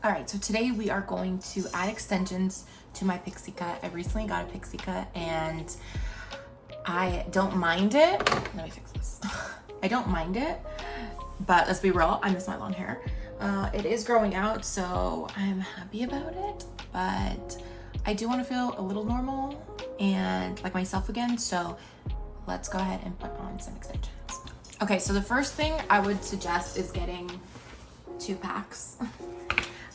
All right, so today we are going to add extensions to my Pixie cut. I recently got a Pixie cut and I don't mind it. Let me fix this. I don't mind it, but let's be real, I miss my long hair. It is growing out, so I'm happy about it, but I do want to feel a little normal and like myself again, so let's go ahead and put on some extensions. Okay, so the first thing I would suggest is getting 2 packs.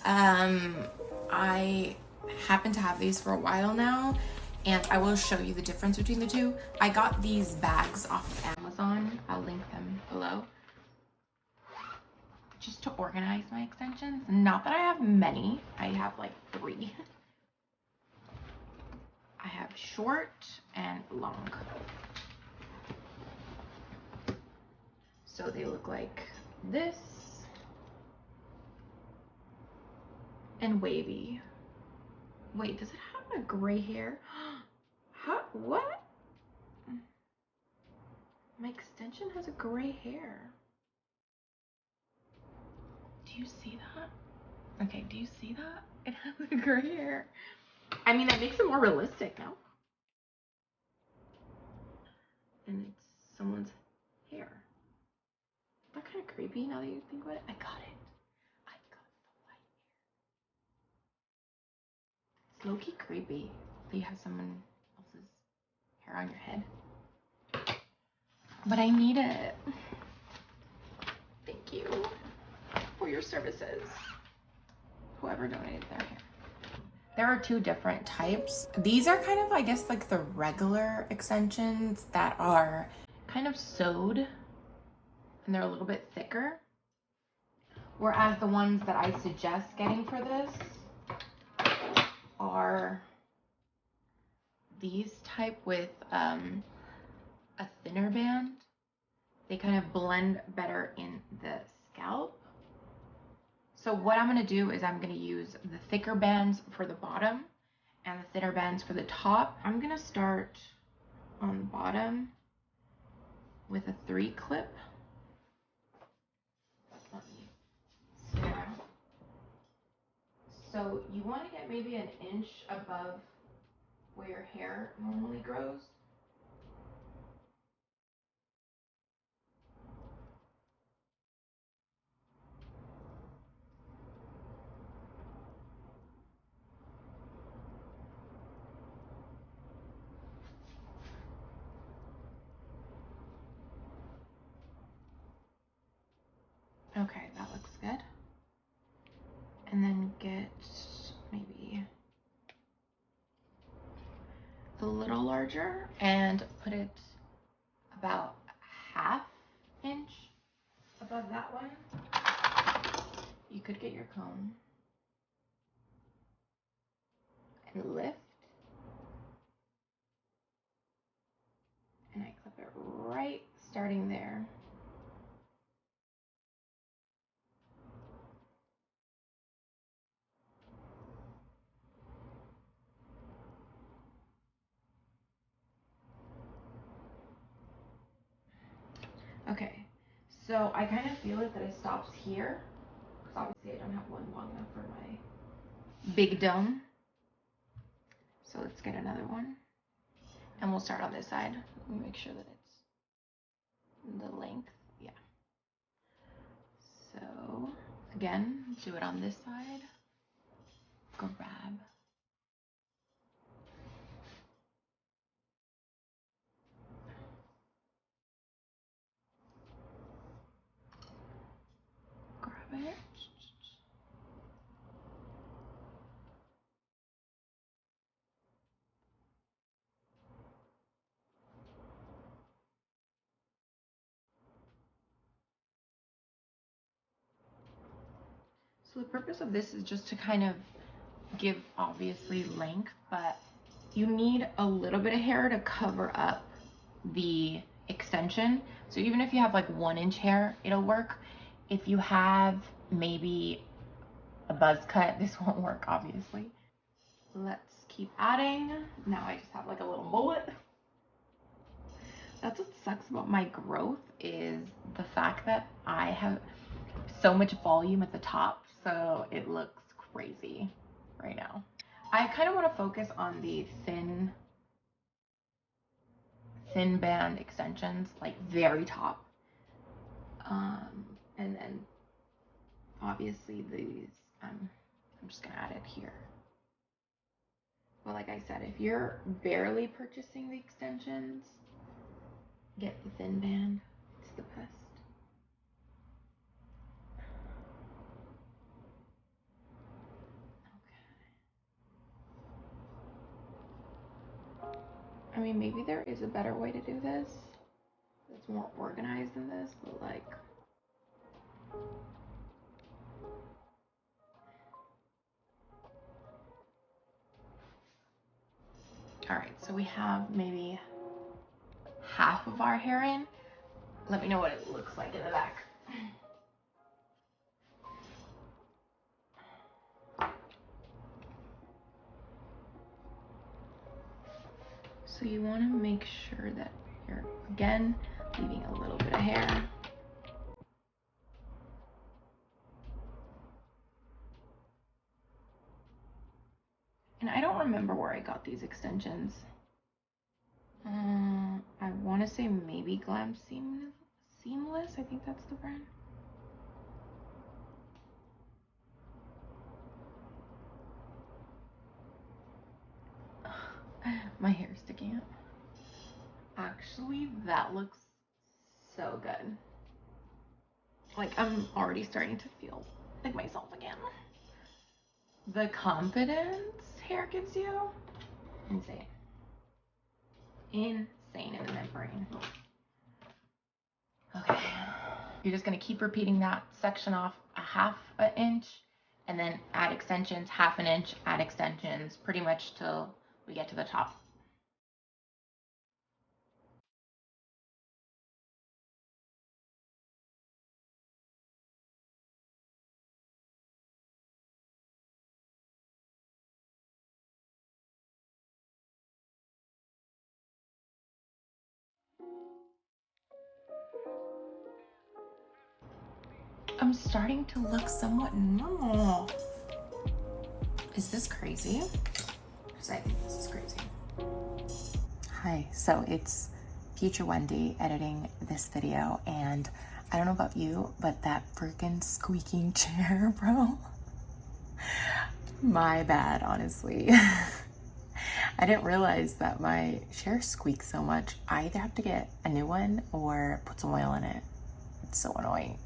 I happen to have these for a while now, and I will show you the difference between the two. I got these bags off of Amazon. I'll link them below. Just to organize my extensions. Not that I have many. I have like 3. I have short and long. So they look like this. And wavy. Wait, does it have a gray hair? How? What? My extension has a gray hair. Do you see that? Okay, do you see that? It has a gray hair. I mean, that makes it more realistic, no? And it's someone's hair. Is that kind of creepy now that you think about it? I got it. I got the white hair. It's low-key creepy that you have someone else's hair on your head. But I need it. Thank you for your services. Whoever donated their hair. There are 2 different types. These are kind of, I guess, like the regular extensions that are kind of sewed and they're a little bit thicker. Whereas the ones that I suggest getting for this are these type with a thinner band. They kind of blend better in the scalp. So what I'm going to do is I'm going to use the thicker bands for the bottom and the thinner bands for the top. I'm going to start on the bottom with a 3 clip. So you want to get maybe an inch above where your hair normally grows. Okay, that looks good. And then get maybe a little larger and put it about ½ inch above that one. You could get your comb and lift. And I clip it right starting there. Okay, so I kind of feel it that it stops here, because obviously I don't have one long enough for my big dome. So let's get another one. And we'll start on this side. Let me make sure that it's the length. Yeah. So again, do it on this side. Grab. Grab it. So the purpose of this is just to kind of give obviously length, but you need a little bit of hair to cover up the extension. So even if you have like 1 inch hair, it'll work. If you have maybe a buzz cut, this won't work obviously. Let's keep adding. Now I just have like a little mullet. That's what sucks about my growth, is the fact that I have so much volume at the top, so it looks crazy right now. I kind of want to focus on the thin band extensions, like very top. And then obviously these, I'm just gonna add it here. But like I said, if you're barely purchasing the extensions, get the thin band. It's the best. Okay. I mean, maybe there is a better way to do this. It's more organized than this, but like, all right, so we have maybe half of our hair in. Let me know what it looks like in the back. So you want to make sure that you're, again, leaving a little bit of hair. And I don't remember where I got these extensions. I want to say maybe Glam Seamless. I think that's the brand. My hair is sticking up. Actually, that looks so good. Like, I'm already starting to feel like myself again. The confidence hair gives you, insane. Insane in the membrane. Okay, you're just gonna keep repeating that section off a half an inch, and then add extensions, half an inch, add extensions, pretty much till we get to the top. I'm starting to look somewhat normal. Is this crazy? Because I think this is crazy. Hi, so it's future Wendy editing this video, and I don't know about you, but that freaking squeaking chair, bro. My bad, honestly. I didn't realize that my chair squeaks so much. I either have to get a new one or put some oil in it. It's so annoying.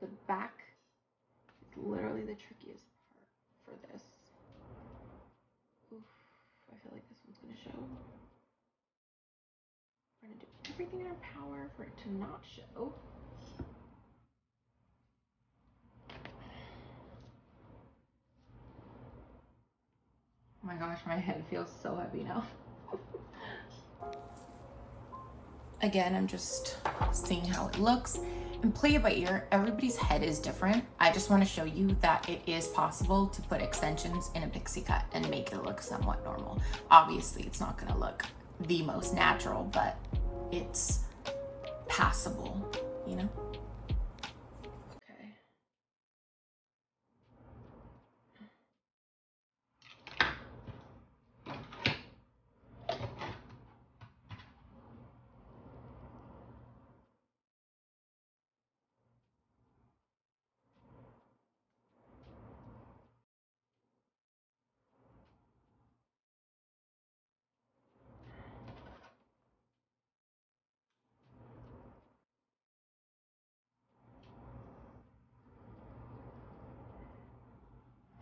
The back is literally the trickiest part for this. Oof, I feel like this one's gonna show. We're gonna do everything in our power for it to not show. Oh my gosh, my head feels so heavy now. Again, I'm just seeing how it looks and play it by ear. Everybody's head is different. I just want to show you that it is possible to put extensions in a pixie cut and make it look somewhat normal. Obviously, it's not going to look the most natural, but it's passable, you know?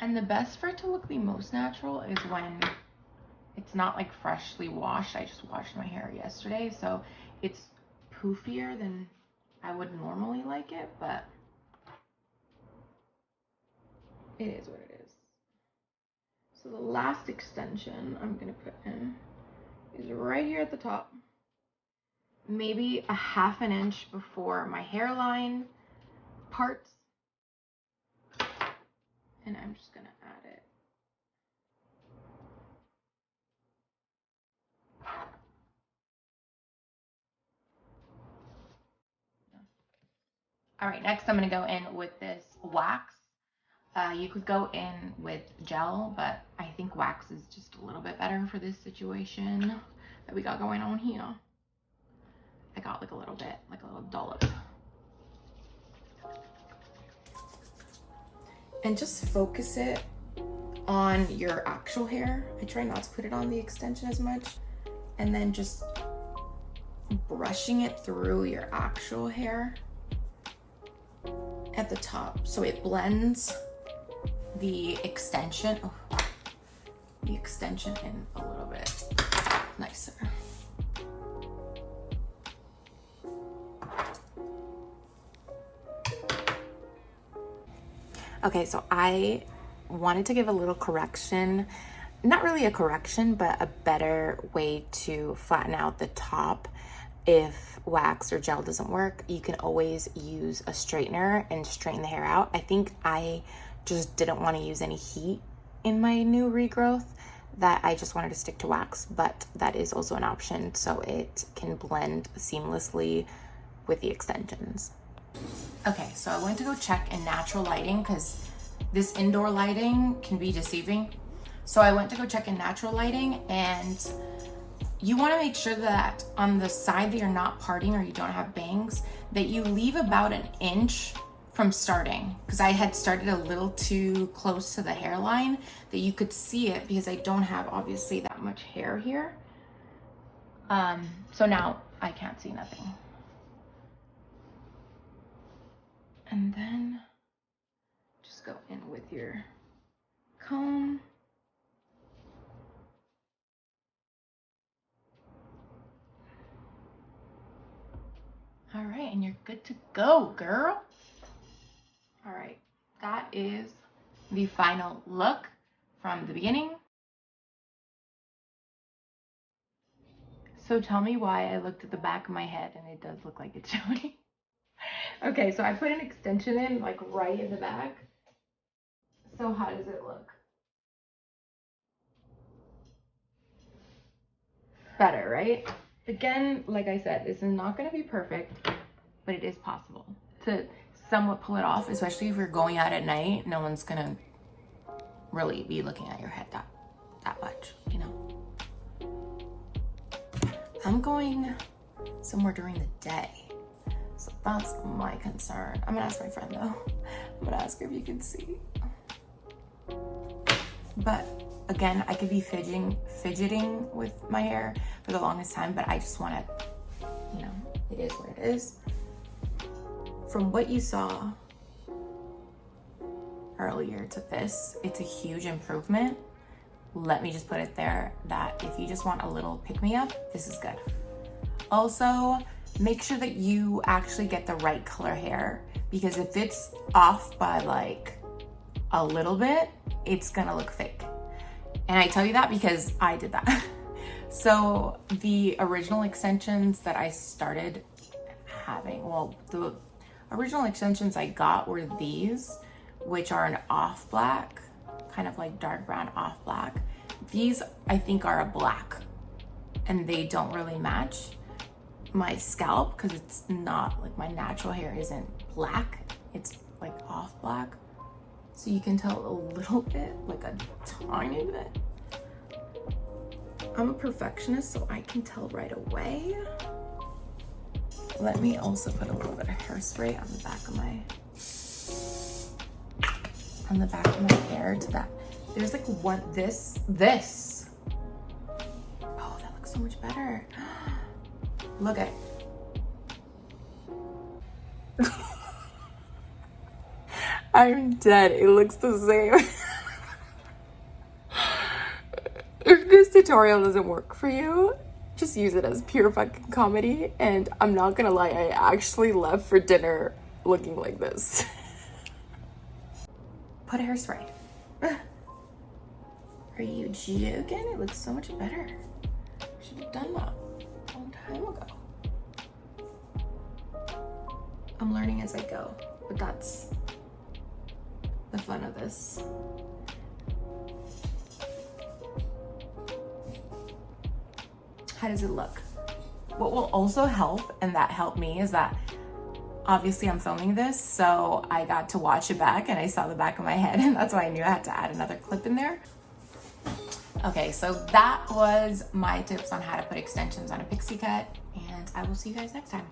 And the best for it to look the most natural is when it's not like freshly washed. I just washed my hair yesterday, so it's poofier than I would normally like it, but it is what it is. So the last extension I'm gonna put in is right here at the top, maybe a ½ inch before my hairline parts, and I'm just gonna add it. All right, next I'm gonna go in with this wax. You could go in with gel, but I think wax is just a little bit better for this situation that we got going on here. I got like a little bit, like a little dollop. And just focus it on your actual hair. I try not to put it on the extension as much. And then just brushing it through your actual hair at the top so it blends the extension in a little bit nicer. Okay, so I wanted to give a little correction, not really a correction, but a better way to flatten out the top. If wax or gel doesn't work, you can always use a straightener and straighten the hair out. I think I just didn't want to use any heat in my new regrowth, that I just wanted to stick to wax, but that is also an option, so it can blend seamlessly with the extensions. Okay, so I went to go check in natural lighting because this indoor lighting can be deceiving. So I went to go check in natural lighting, and you want to make sure that on the side that you're not parting or you don't have bangs, that you leave about an inch from starting, because I had started a little too close to the hairline that you could see it, because I don't have obviously that much hair here. So now I can't see nothing. And then just go in with your comb. All right, and you're good to go, girl. All right, that is the final look from the beginning. So tell me why I looked at the back of my head and it does look like it's showing. Okay, so I put an extension in like right in the back. So how does it look? Better, right? Again, like I said, this is not going to be perfect, but it is possible to somewhat pull it off, especially if you're going out at night. No one's going to really be looking at your head that much, you know. I'm going somewhere during the day, so that's my concern. I'm gonna ask my friend though. I'm gonna ask her if you can see. But again, I could be fidgeting with my hair for the longest time, but I just want to, you know, it is what it is. From what you saw earlier to this, it's a huge improvement. Let me just put it there that if you just want a little pick-me-up, this is good. Also, make sure that you actually get the right color hair, because if it's off by like a little bit, it's gonna look fake. And I tell you that because I did that. So the original extensions that I started having, well, the original extensions I got were these, which are an off black, kind of like dark brown off black. These I think are a black, and they don't really match my scalp because it's not like my natural hair isn't black, it's like off black. So you can tell a little bit, like a tiny bit. I'm a perfectionist, so I can tell right away. Let me also put a little bit of hairspray on the back of my hair to that. There's like one, this. Oh, that looks so much better. Look at it. I'm dead. It looks the same. If this tutorial doesn't work for you, just use it as pure fucking comedy. And I'm not gonna lie, I actually left for dinner looking like this. Put hairspray. Are you joking? It looks so much better. Should have done that a long time ago. I'm learning as I go, but that's the fun of this. How does it look? What will also help, and that helped me, is that obviously I'm filming this, so I got to watch it back and I saw the back of my head, and that's why I knew I had to add another clip in there. Okay, so that was my tips on how to put extensions on a pixie cut, and I will see you guys next time.